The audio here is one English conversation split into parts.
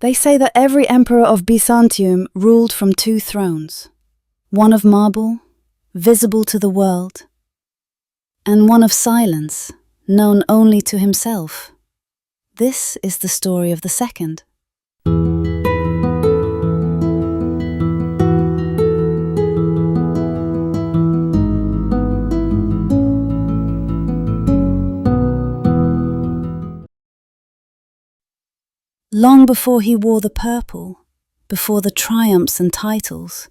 They say that every emperor of Byzantium ruled from two thrones, one of marble, visible to the world, and one of silence, known only to himself. This is the story of the second. Long before he wore the purple, before the triumphs and titles,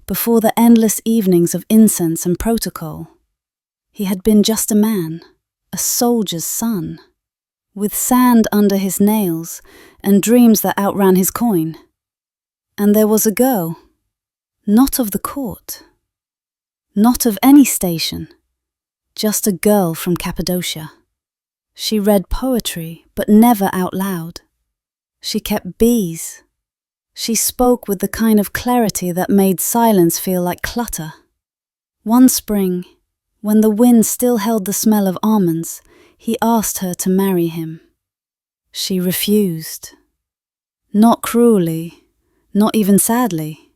before the endless evenings of incense and protocol, he had been just a man, a soldier's son, with sand under his nails and dreams that outran his coin. And there was a girl, not of the court, not of any station, just a girl from Cappadocia. She read poetry, but never out loud. She kept bees. She spoke with the kind of clarity that made silence feel like clutter. One spring, when the wind still held the smell of almonds, he asked her to marry him. She refused. Not cruelly, not even sadly.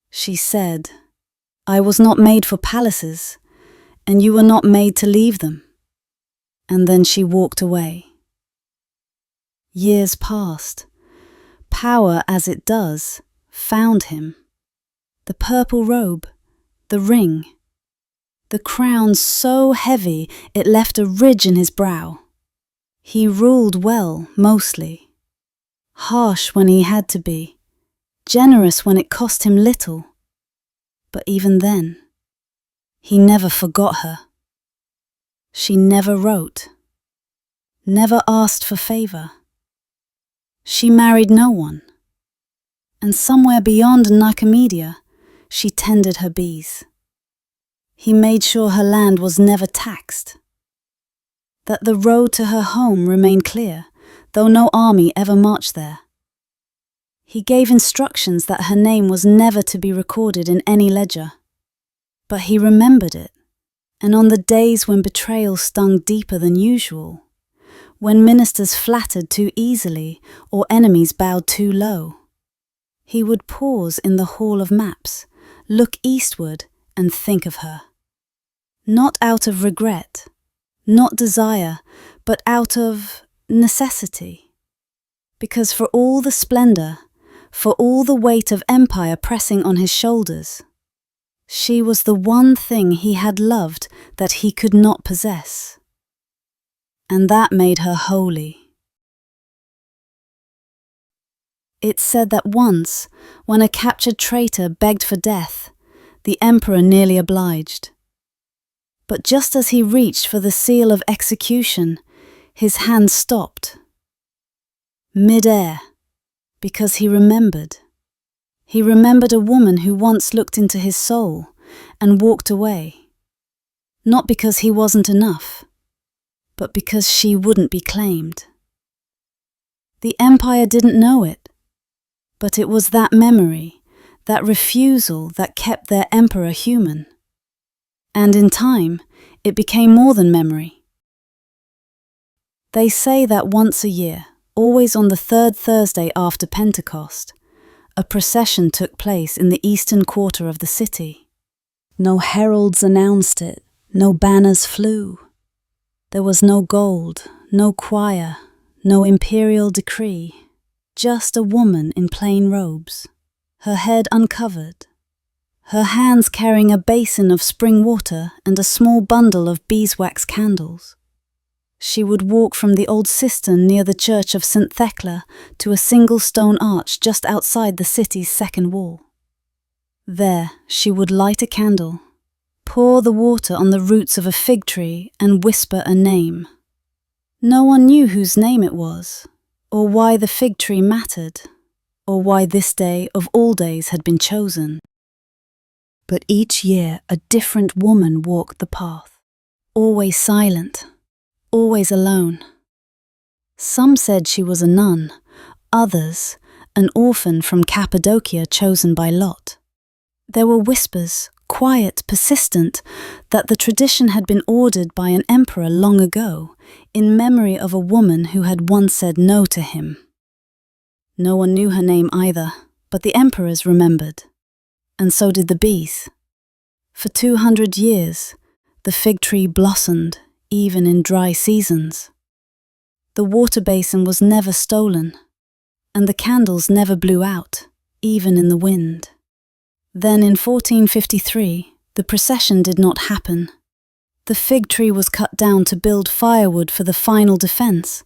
She said, "I was not made for palaces, and you were not made to leave them." And then she walked away. Years passed. Power, as it does, found him. The purple robe, the ring, the crown so heavy it left a ridge in his brow. He ruled well, mostly. Harsh when he had to be, generous when it cost him little. But even then, he never forgot her. She never wrote, never asked for favor. She married no one, and somewhere beyond Nicomedia, she tended her bees. He made sure her land was never taxed, that the road to her home remained clear, though no army ever marched there. He gave instructions that her name was never to be recorded in any ledger. But he remembered it, and on the days when betrayal stung deeper than usual, when ministers flattered too easily or enemies bowed too low, he would pause in the hall of maps, look eastward and think of her. Not out of regret, not desire, but out of necessity. Because for all the splendor, for all the weight of empire pressing on his shoulders, she was the one thing he had loved that he could not possess. And that made her holy. It's said that once, when a captured traitor begged for death, the emperor nearly obliged. But just as he reached for the seal of execution, his hand stopped. Mid-air, because he remembered. He remembered a woman who once looked into his soul and walked away. Not because he wasn't enough, but because she wouldn't be claimed. The empire didn't know it, but it was that memory, that refusal that kept their emperor human. And in time, it became more than memory. They say that once a year, always on the third Thursday after Pentecost, a procession took place in the eastern quarter of the city. No heralds announced it, no banners flew. There was no gold, no choir, no imperial decree, just a woman in plain robes, her head uncovered, her hands carrying a basin of spring water and a small bundle of beeswax candles. She would walk from the old cistern near the church of St. Thecla to a single stone arch just outside the city's second wall. There she would light a candle, pour the water on the roots of a fig tree and whisper a name. No one knew whose name it was, or why the fig tree mattered, or why this day of all days had been chosen. But each year a different woman walked the path, always silent, always alone. Some said she was a nun, others an orphan from Cappadocia chosen by lot. There were whispers, quiet, persistent, that the tradition had been ordered by an emperor long ago, in memory of a woman who had once said no to him. No one knew her name either, but the emperors remembered. And so did the bees. For 200 years, the fig tree blossomed, even in dry seasons. The water basin was never stolen, and the candles never blew out, even in the wind. Then in 1453, the procession did not happen. The fig tree was cut down to build firewood for the final defense.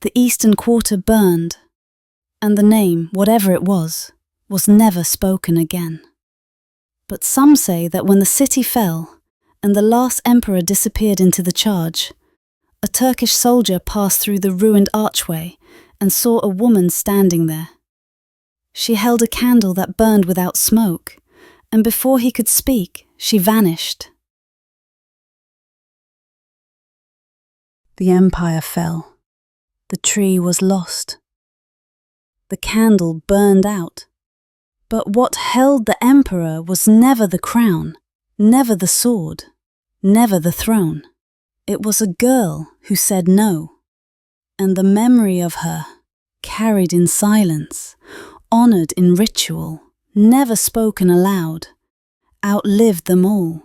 The eastern quarter burned, and the name, whatever it was never spoken again. But some say that when the city fell, and the last emperor disappeared into the charge, a Turkish soldier passed through the ruined archway and saw a woman standing there. She held a candle that burned without smoke, and before he could speak, she vanished. The empire fell. The tree was lost. The candle burned out. But what held the emperor was never the crown, never the sword, never the throne. It was a girl who said no, and the memory of her, carried in silence, honored in ritual, never spoken aloud, outlived them all.